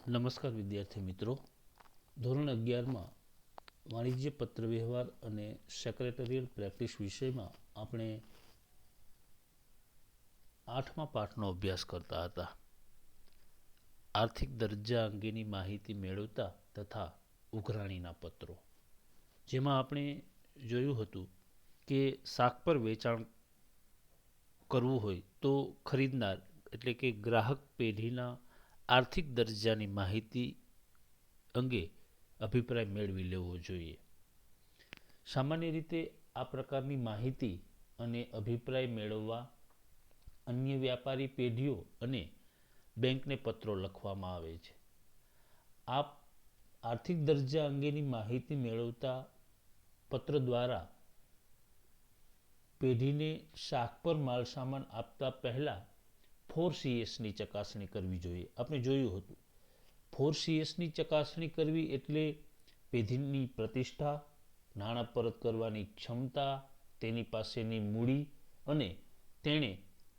નમસ્કાર વિદ્યાર્થી મિત્રો. ધોરણ 11માં વાણિજ્ય પત્ર વ્યવહાર અને સેક્રેટરીયલ પ્રેક્ટિસ વિષયમાં આપણે 8મા પાઠનો અભ્યાસ કરતા હતા. આર્થિક દરજ્જા અંગેની માહિતી મેળવતા તથા ઉઘરાણીના પત્રો, જેમાં આપણે જોયું હતું કે શાક પર વેચાણ કરવું હોય તો ખરીદનાર એટલે કે ગ્રાહક પેઢીના આર્થિક દરજ્જાની માહિતી અંગે અભિપ્રાય મેળવી લેવો જોઈએ. સામાન્ય રીતે આ પ્રકારની માહિતી અને અભિપ્રાય મેળવવા અન્ય વ્યાપારી પેઢીઓ અને બેંકને પત્રો લખવામાં આવે છે. આ આર્થિક દરજ્જા અંગેની માહિતી મેળવતા પત્ર દ્વારા પેઢીને શાક પર માલ સામાન આપતા પહેલા 4CS ની ચકાસણી કરવી જોઈએ. આપણે જોયું હતું 4CS ની ચકાસણી કરવી એટલે પેઢીની પ્રતિષ્ઠા, નાણાં પરત કરવાની ક્ષમતા, તેની પાસેની મૂડી અને તેણે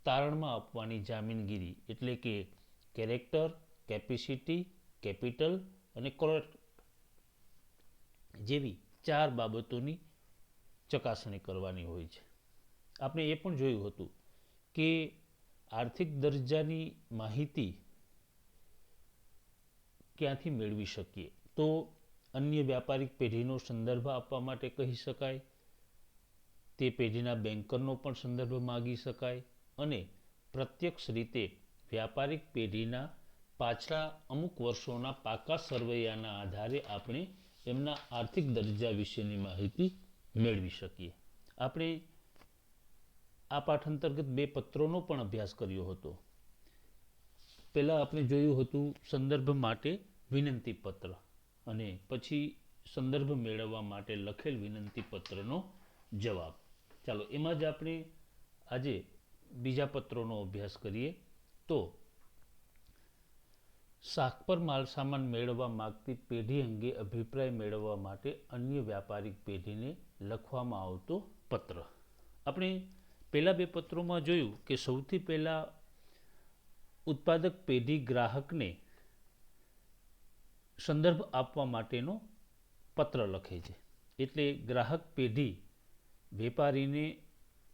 તારણમાં આપવાની જામીનગીરી એટલે કે કેરેક્ટર, કેપેસિટી, કેપિટલ અને કોલેટરલ જેવી 4 બાબતોની ચકાસણી કરવાની હોય છે. આપણે એ પણ જોયું હતું કે આર્થિક દરજ્જાની માહિતી ક્યાંથી મેળવી શકીએ તો અન્ય વ્યાપારિક પેઢીનો સંદર્ભ આપવા માટે કહી શકાય, તે પેઢીના બેન્કરનો પણ સંદર્ભ માગી શકાય અને પ્રત્યક્ષ રીતે વ્યાપારિક પેઢીના પાછલા અમુક વર્ષોના પાકા સરવૈયાના આધારે આપણે એમના આર્થિક દરજ્જા વિશેની માહિતી મેળવી શકીએ. આપણે આ પાઠ અંતર્ગત 2 પત્રોનો પણ અભ્યાસ કર્યો હતો. પહેલા આપણે જોયું હતું સંદર્ભ માટે વિનંતી પત્ર અને પછી સંદર્ભ મેળવવા માટે લખેલ વિનંતી પત્રનો જવાબ. ચાલો એમાં જ આપણે આજે બીજા પત્રોનો અભ્યાસ કરીએ. તો શાક પર માલ સામાન મેળવવા માંગતી પેઢી અંગે અભિપ્રાય મેળવવા માટે અન્ય વ્યાપારિક પેઢીને લખવામાં આવતો પત્ર. આપણે પહેલા 2 પત્રોમાં જોયું કે સૌથી પહેલા ઉત્પાદક પેઢી ગ્રાહકને સંદર્ભ આપવા માટેનો પત્ર લખે છે. એટલે ગ્રાહક પેઢી વેપારીને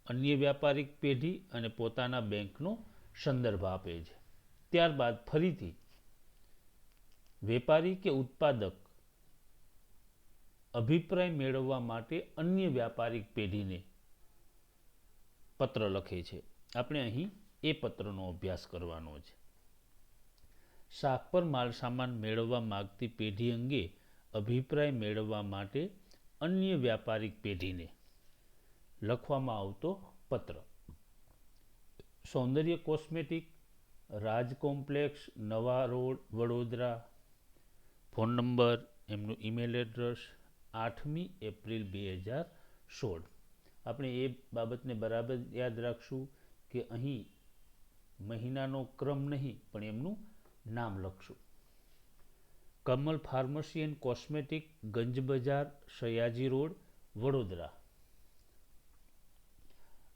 અન્ય વ્યાપારિક પેઢી અને પોતાના બેંકનો સંદર્ભ આપે છે. ત્યારબાદ ફરીથી વેપારી કે ઉત્પાદક અભિપ્રાય મેળવવા માટે અન્ય વ્યાપારિક પેઢીને પત્ર લખે છે. આપણે અહીં એ પત્રનો અભ્યાસ કરવાનો છે. શાક પર માલ સામાન મેળવવા માંગતી પેઢી અંગે અભિપ્રાય મેળવવા માટે અન્ય વ્યાપારિક પેઢીને લખવામાં આવતો પત્ર. સૌંદર્ય કોસ્મેટિક, રાજ complex, Nava road, Vadodara. Phone number, એમનું ઈમેલ એડ્રેસ, 8મી એપ્રિલ 2016. આપણે એ બાબતને બરાબર યાદ રાખશું કે અહીં મહિનાનો ક્રમ નહીં પણ એમનું નામ લખશું. Kamal pharmacy and cosmetic, Ganj Bazar, Sayaji road, Vadodara.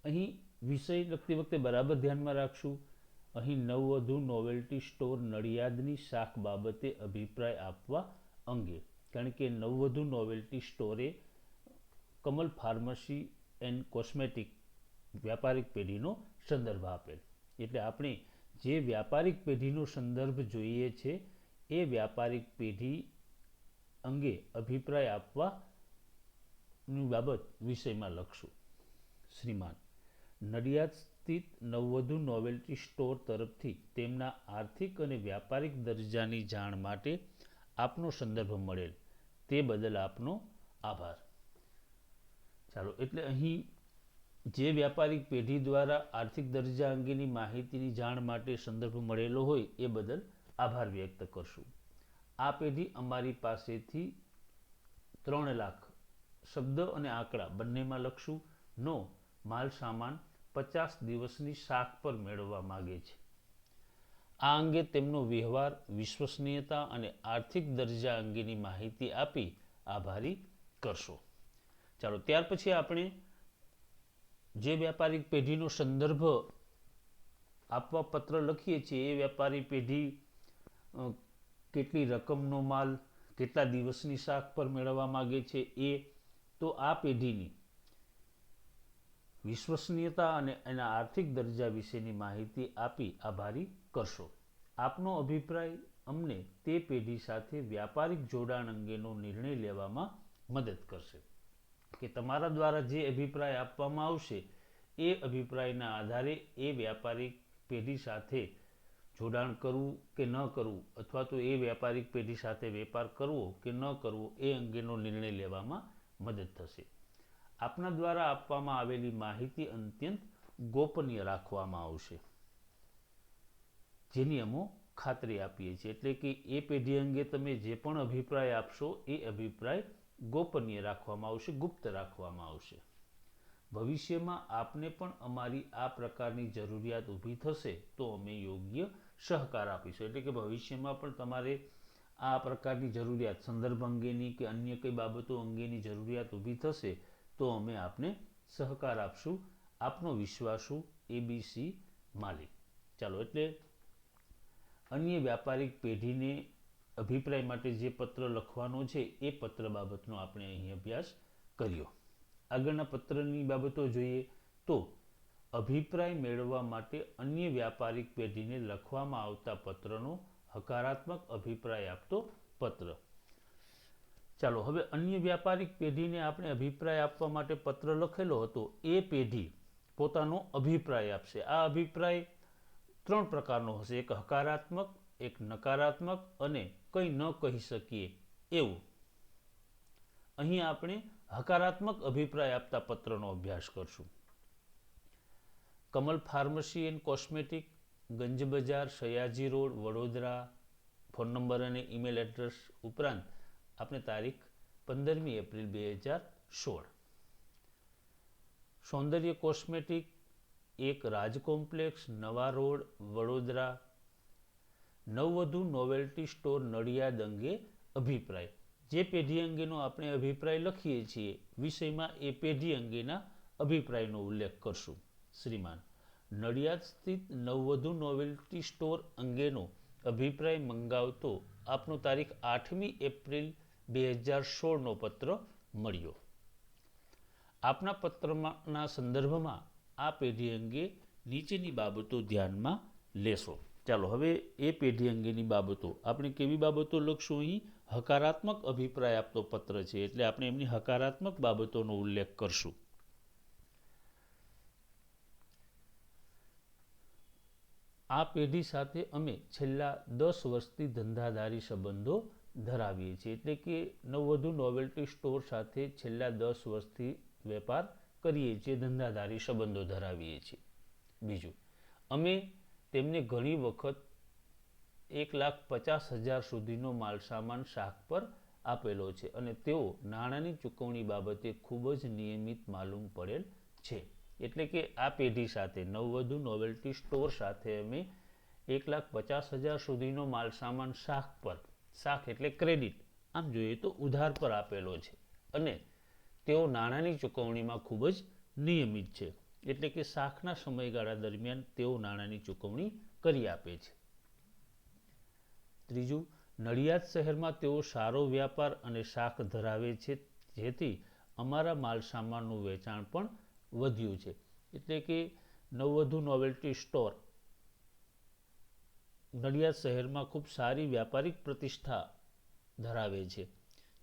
અહીં વિષય લખતી વખતે બરાબર ધ્યાનમાં રાખશું. અહીં નવવધુ નોવેલ્ટી સ્ટોર નડિયાદની શાખ બાબતે અભિપ્રાય આપવા અંગે, કારણ કે નવવધુ નોવેલ્ટી સ્ટોરે કમલ ફાર્મસી એન્ડ કોસ્મેટિક વ્યાપારિક પેઢીનો સંદર્ભ આપેલ. એટલે આપણે જે વ્યાપારિક પેઢીનો સંદર્ભ જોઈએ છે એ વ્યાપારિક પેઢી અંગે અભિપ્રાય આપવાની બાબત વિષયમાં લખશું. શ્રીમાન, નડિયાદ સ્થિત નવવધુ નોવેલ્ટી સ્ટોર તરફથી તેમના આર્થિક અને વ્યાપારિક દરજ્જાની જાણ માટે આપનો સંદર્ભ મળેલ તે બદલ આપનો આભાર. ચાલો, એટલે અહીં જે વ્યાપારિક પેઢી દ્વારા આર્થિક દરજ્જા અંગેની માહિતીની જાણ માટે સંદર્ભ મળેલો હોય એ બદલ આભાર વ્યક્ત કરશું. આ પેઢી અમારી પાસેથી 3 લાખ શબ્દ અને આંકડા બંનેમાં લખશું નો માલ સામાન 50 દિવસની શાક પર મેળવવા માગે છે. આ અંગે તેમનો વ્યવહાર, વિશ્વસનીયતા અને આર્થિક દરજ્જા અંગેની માહિતી આપી આભારી કરશો. ચાલો, ત્યાર પછી આપણે જે વ્યાપારિક પેઢીનો સંદર્ભ આપવા પત્ર લખીએ છીએ એ વ્યાપારી પેઢી કેટલી રકમનો માલ કેટલા દિવસની શાખ પર મેળવવા માગે છે એ, તો આ પેઢીની વિશ્વસનીયતા અને એના આર્થિક દરજ્જા વિશેની માહિતી આપી આભારી કરશો. આપનો અભિપ્રાય અમને તે પેઢી સાથે વ્યાપારિક જોડાણ અંગેનો નિર્ણય લેવામાં મદદ કરશે. કે તમારા દ્વારા જે અભિપ્રાય આપવામાં આવશે એ અભિપ્રાયના આધારે એ વ્યાપારિક પેઢી સાથે જોડાણ કરવું કે ન કરવું, અથવા તો એ વ્યાપારિક પેઢી સાથે વેપાર કરવો કે ન કરવો એ અંગેનો નિર્ણય લેવામાં મદદ થશે. આપના દ્વારા આપવામાં આવેલી માહિતી અત્યંત ગોપનીય રાખવામાં આવશે, જેની અમે ખાતરી આપીએ છીએ. એટલે કે એ પેઢી અંગે તમે જે પણ અભિપ્રાય આપશો એ અભિપ્રાય ગોપનીય રાખવામાં આવશે, ગુપ્ત રાખવામાં આવશે. ભવિષ્યમાં આપને પણ અમારી આ પ્રકારની જરૂરિયાત ઊભી થશે તો અમે યોગ્ય સહકાર આપીશું. એટલે કે ભવિષ્યમાં પણ તમારે આ પ્રકારની જરૂરિયાત, સંદર્ભ અંગેની કે અન્ય કઈ બાબતો અંગેની જરૂરિયાત ઊભી થશે તો અમે આપને સહકાર આપશું. આપનો વિશ્વાસુ એબીસી માલિક. ચાલો, એટલે અન્ય વ્યાપારિક પેઢીને અભિપ્રાય માટે જે પત્ર લખવાનો છે એ પત્ર બાબતનો આપણે અહીં અભ્યાસ કર્યો. આગળના પત્રની બાબતો જોઈએ તો અભિપ્રાય મેળવવા માટે અન્ય વ્યાપારિક પેઢીને લખવામાં આવતા પત્રનો હકારાત્મક અભિપ્રાય આપતો પત્ર. ચાલો, હવે અન્ય વ્યાપારિક પેઢીને આપણે અભિપ્રાય આપવા માટે પત્ર લખેલો હતો એ પેઢી પોતાનો અભિપ્રાય આપશે. આ અભિપ્રાય 3 પ્રકારનો હશે: એક હકારાત્મક, એક નકારાત્મક અને કંઈ ન કહી શકીએ એવું. અહીં આપણે હકારાત્મક અભિપ્રાય આપતા પત્રનો અભ્યાસ કરશું. Kamal pharmacy and cosmetic, Ganj Bazar, Sayaji road, Vadodara. Phone number અને ઈમેલ એડ્રેસ ઉપરાંત આપણે તારીખ 15મી April 2016. Saundarya cosmetic, 1 Raj complex, Nava road, Vadodara. Navvadhu novelty store Nadiad અંગે અભિપ્રાય. જે પેઢી અંગેનો આપણે અભિપ્રાય લખીએ છીએ વિષયમાં એ પેઢી અંગેના અભિપ્રાયનો ઉલ્લેખ કરશું. શ્રીમાન, નડિયાદ સ્થિત નવવધુ નોવેલ્ટી સ્ટોર અંગેનો અભિપ્રાય મંગાવતો આપનો તારીખ 8મી એપ્રિલ 2016નો પત્ર મળ્યો. આપના પત્રના સંદર્ભમાં આ પેઢી અંગે નીચેની બાબતો ધ્યાનમાં લેશો. ચાલો, હવે એ પેઢી અંગેની બાબતો આપણે કેવી બાબતો લખશું? અહીં હકારાત્મક અભિપ્રાય આપતો પત્ર છે એટલે આપણે એમની હકારાત્મક બાબતોનો ઉલ્લેખ કરશું. આ પેઢી સાથે અમે છેલ્લા 10 વર્ષથી ધંધાદારી સંબંધો ધરાવીએ છીએ. એટલે કે નવવધુ નોવેલ્ટી સ્ટોર સાથે છેલ્લા 10 વર્ષથી વેપાર કરીએ છીએ, ધંધાદારી સંબંધો ધરાવીએ છીએ. બીજું, અમે તેમને ઘણી વખત 1,50,000 સુધીનો માલસામાન શાખ પર આપેલો છે અને તેઓ નાણાંની ચૂકવણી બાબતે ખૂબ જ નિયમિત માલુમ પડેલ છે. એટલે કે આ પેઢી સાથે, નવવધુ નોવેલ્ટી સ્ટોર સાથે અમે 1,50,000 સુધીનો માલસામાન શાખ પર, શાખ એટલે ક્રેડિટ, આમ જોઈએ તો ઉધાર પર આપેલો છે અને તેઓ નાણાંની ચૂકવણીમાં ખૂબ જ નિયમિત છે. એટલે કે શાખના સમયગાળા દરમિયાન તેઓ નાણાંની ચૂકવણી કરી આપે છે. ત્રીજું, નડિયાદ શહેરમાં તેઓ સારો વ્યાપાર અને શાખ ધરાવે છે, જેથી અમારા માલસામાનનું વેચાણ પણ વધ્યું છે. એટલે કે નવવધુ નોવેલ્ટી સ્ટોર નડિયાદ શહેરમાં ખૂબ સારી વ્યાપારિક પ્રતિષ્ઠા ધરાવે છે,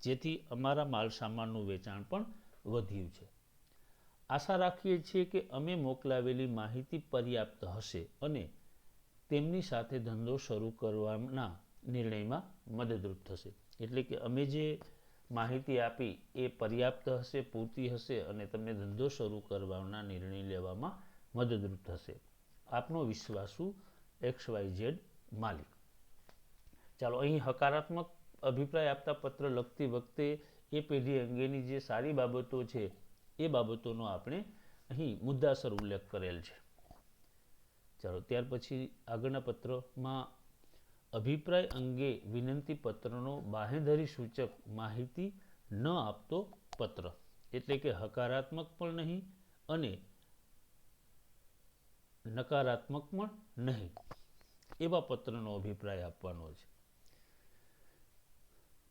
જેથી અમારા માલસામાનનું વેચાણ પણ વધ્યું છે. આશા રાખીએ છીએ કે અમે મોકલાવેલી માહિતી પર્યાપ્ત હશે અને તેમની સાથે ધંધો શરૂ કરવાના નિર્ણયમાં મદદરૂપ થશે. એટલે કે અમે જે માહિતી આપી એ પર્યાપ્ત હશે, પૂરતી હશે અને તમને ધંધો શરૂ કરવાના નિર્ણય લેવામાં મદદરૂપ થશે. આપનો વિશ્વાસુ XYZ માલિક. ચાલો, અહીં હકારાત્મક અભિપ્રાય આપતા પત્ર લખતી વખતે એ પેઢી અંગેની જે સારી બાબતો છે એ બાબતોનો આપણે અહીં મુદ્દાસર ઉલ્લેખ કરેલ છે. ચાલો, ત્યાર પછી આગળના પત્રમાં અભિપ્રાય અંગે વિનંતી પત્રનો બાંહેધરી સૂચક માહિતી ન આપતો પત્ર. એટલે કે હકારાત્મક પણ નહીં અને નકારાત્મક પણ નહીં એવા પત્રનો અભિપ્રાય આપવાનો છે.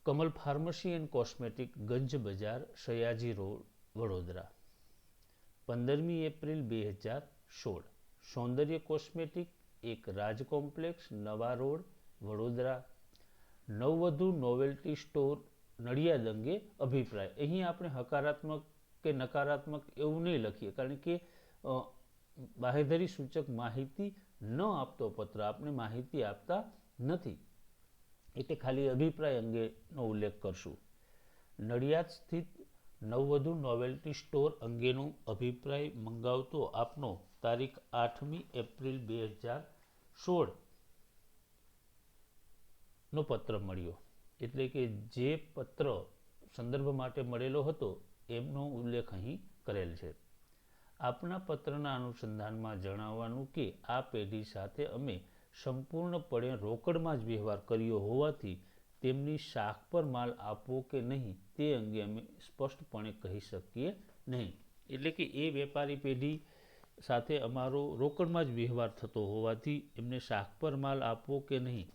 Kamal pharmacy and cosmetic, Ganj Bazar, Sayaji road, Vadodara. 15મી એપ્રિલ 2016. સૌંદર્ય કોસ્મેટિક, એક Raj complex, Nava road, Vadodara. Navvadhu novelty store, Nadiad અંગે અભિપ્રાય. અહીં આપણે હકારાત્મક કે નકારાત્મક એવું નહીં લખીએ, કારણ કે બાહેધરી સૂચક માહિતી ન આપતો પત્ર આપણે માહિતી આપતા નથી, એટલે ખાલી અભિપ્રાય અંગેનો ઉલ્લેખ કરશું. નડિયાદ સ્થિત નવવધુ નોવેલ્ટી સ્ટોર અંગેનો અભિપ્રાય મંગાવતો આપનો તારીખ 8મી એપ્રિલ 2016 નો પત્ર મળ્યો. એટલે કે જે પત્ર સંદર્ભ માટે મળેલો હતો એમનો ઉલ્લેખ અહીં કરેલ છે. આપના પત્રના અનુસંધાનમાં જણાવવાનું કે આ પેઢી સાથે અમે સંપૂર્ણપણે રોકડમાં જ વ્યવહાર કર્યો હોવાથી તેમની શાખ પર માલ આપવો કે નહીં તે અંગે અમે સ્પષ્ટપણે કહી શકીએ નહીં. એટલે કે એ વેપારી પેઢી સાથે અમારો રોકડમાં જ વ્યવહાર થતો હોવાથી એમને શાખ પર માલ આપવો કે નહીં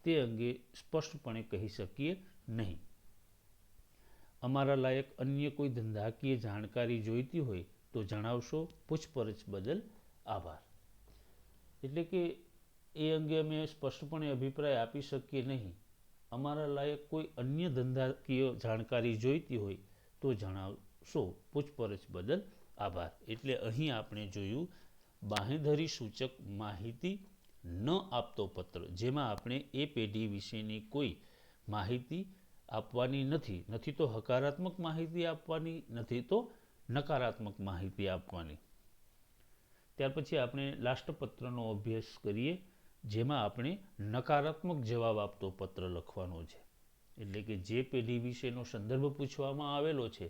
તે અંગે સ્પષ્ટપણે કહી શકીએ નહીં. અમારા લાયક અન્ય કોઈ ધંધાકીય જાણકારી જોઈતી હોય તો જણાવશો. પૂછપરછ બદલ આભાર. એટલે કે એ અંગે અમે સ્પષ્ટપણે અભિપ્રાય આપી શકીએ નહીં. અમારા લાયક કોઈ અન્ય ધંધાકીય જાણકારી જોઈતી હોય તો જણાવશો. પૂછપરછ બદલ આભાર. એટલે અહીં આપણે જોયું બાંહેધરી સૂચક માહિતી ન આપતો પત્ર, જેમાં આપણે એ પેઢી વિશેની કોઈ માહિતી આપવાની નથી તો હકારાત્મક માહિતી આપવાની, નથી તો નકારાત્મક માહિતી આપવાની. ત્યાર પછી આપણે લાસ્ટ પત્રનો અભ્યાસ કરીએ, જેમાં આપણે નકારાત્મક જવાબ આપતો પત્ર લખવાનો છે. એટલે કે જે પેઢી વિશેનો સંદર્ભ પૂછવામાં આવેલો છે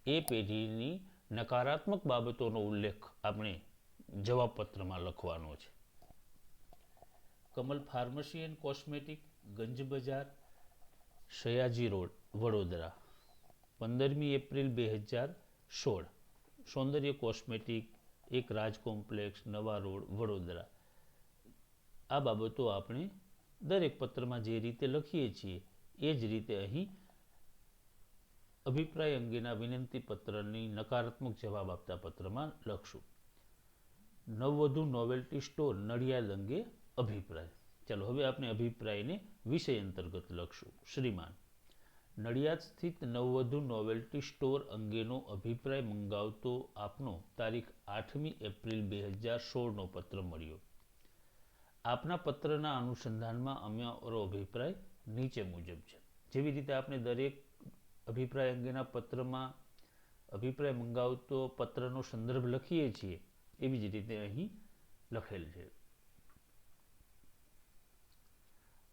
એ પેઢીની નકારાત્મક બાબતોનો ઉલ્લેખ આપણે જવાબ પત્રમાં લખવાનો છે. Kamal pharmacy and cosmetic, Ganj Bazar, Sayaji road, Vadodara. 15મી એપ્રિલ 2016. સૌંદર્ય કોસ્મેટિક, એક રાજ કોમ્પ્લેક્સ, નવા રોડ, વડોદરા. આ બાબતો આપણે દરેક પત્રમાં જે રીતે લખીએ છીએ એ જ રીતે અહીં અભિપ્રાય અંગેના વિનંતી પત્રની નકારાત્મક જવાબ આપતા પત્રમાં લખશું. નવવધુ નોવેલ્ટી સ્ટોર, નડિયાદ અંગે અભિપ્રાય. ચાલો હવે આપણે અભિપ્રાયને વિષય અંતર્ગત લખશું. શ્રીમાન, નડિયાદ સ્થિત નવવધુ નોવેલ્ટી સ્ટોર અંગેનો અભિપ્રાય મંગાવતો આપનો તારીખ 8મી એપ્રિલ 2016 નો પત્ર મળ્યો. આપના પત્રના અનુસંધાનમાં અમારો અભિપ્રાય નીચે મુજબ છે. જેવી રીતે આપણે દરેક અભિપ્રાય અંગેના પત્રમાં અભિપ્રાય મંગાવતો પત્રનો સંદર્ભ લખીએ છીએ એવી જ રીતે અહીં લખેલ છે.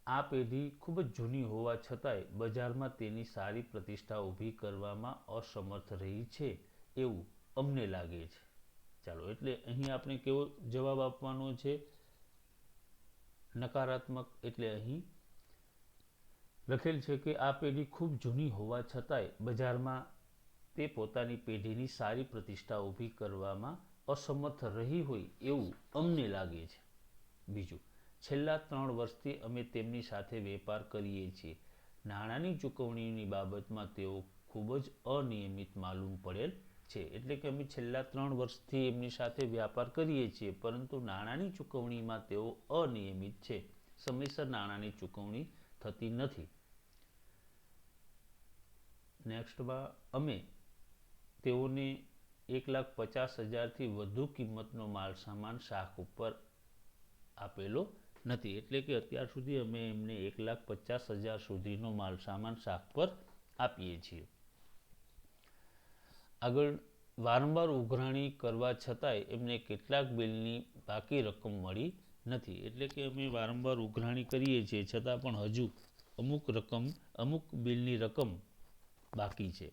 આ પેઢી ખૂબ જ જૂની હોવા છતાંય બજારમાં તેની સારી પ્રતિષ્ઠા ઊભી કરવામાં અસમર્થ રહી છે એવું અમને લાગે છે. ચાલો, એટલે અહીં આપણે કેવો જવાબ આપવાનો છે? નકારાત્મક. એટલે અહીં લખેલ છે કે આ પેઢી ખૂબ જૂની હોવા છતાંય બજારમાં તે પોતાની પેઢીની સારી પ્રતિષ્ઠા ઊભી કરવામાં અસમર્થ રહી હોય એવું અમને લાગે છે. બીજું, છેલ્લા 3 વર્ષથી અમે તેમની સાથે વેપાર કરીએ છીએ. નાણાંની ચૂકવણીની બાબતમાં તેઓ ખૂબ જ અનિયમિત માલુમ પડેલ છે. એટલે કે અમે છેલ્લા 3 વર્ષથી એમની સાથે વ્યાપાર કરીએ છીએ, પરંતુ નાણાંની ચૂકવણીમાં તેઓ અનિયમિત છે. સમયસર નાણાંની ચૂકવણી થતી નથી. નેક્સ્ટમાં અમે તેઓને 1,50,000થી વધુ કિંમતનો માલ સામાન શાખ ઉપર આપેલો નથી. એટલે કે અત્યાર સુધી અમે એમને 1,50,000 સુધીનો માલ સામાન શાખ પર આપીએ છીએ. આગળ, વારંવાર ઉઘરાણી કરવા છતાંય એમને કેટલાક બિલની બાકી રકમ મળી નથી. એટલે કે અમે વારંવાર ઉઘરાણી કરીએ છીએ છતાં પણ હજુ અમુક બિલની રકમ બાકી છે.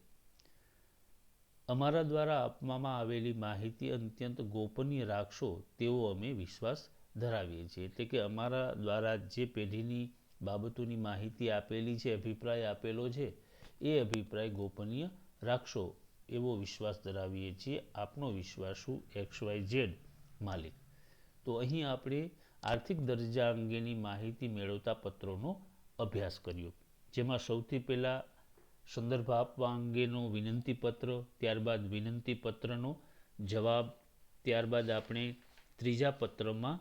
અમારા દ્વારા આપવામાં આવેલી માહિતી અત્યંત ગોપનીય રાખશો તેવો અમે વિશ્વાસ ધરાવીએ છીએ. એટલે કે અમારા દ્વારા જે પેઢીની બાબતોની માહિતી આપેલી છે, અભિપ્રાય આપેલો છે, એ અભિપ્રાય ગોપનીય રાખશો એવો વિશ્વાસ ધરાવીએ છીએ. આપનો વિશ્વાસુ XYZ માલિક. તો અહીં આપણે આર્થિક દરજ્જા અંગેની માહિતી મેળવતા પત્રોનો અભ્યાસ કર્યો. જેમાં સૌથી પહેલાં સંદર્ભ આપવા અંગેનો વિનંતીપત્ર, ત્યારબાદ વિનંતીપત્રનો જવાબ, ત્યારબાદ આપણે ત્રીજા પત્રમાં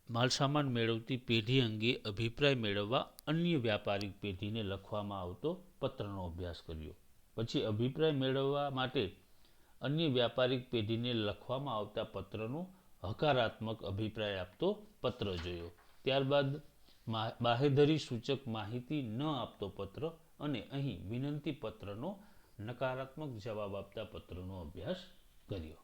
માલસામાન મેળવતી પેઢી અંગે અભિપ્રાય મેળવવા અન્ય વ્યાપારિક પેઢીને લખવામાં આવતો પત્રનો અભ્યાસ કર્યો. પછી અભિપ્રાય મેળવવા માટે અન્ય વ્યાપારિક પેઢીને લખવામાં આવતા પત્રનો હકારાત્મક અભિપ્રાય આપતો પત્ર જોયો. ત્યારબાદ બાહેધરી સૂચક માહિતી ન આપતો પત્ર અને અહીં વિનંતી પત્રનો નકારાત્મક જવાબ આપતા પત્રનો અભ્યાસ કર્યો.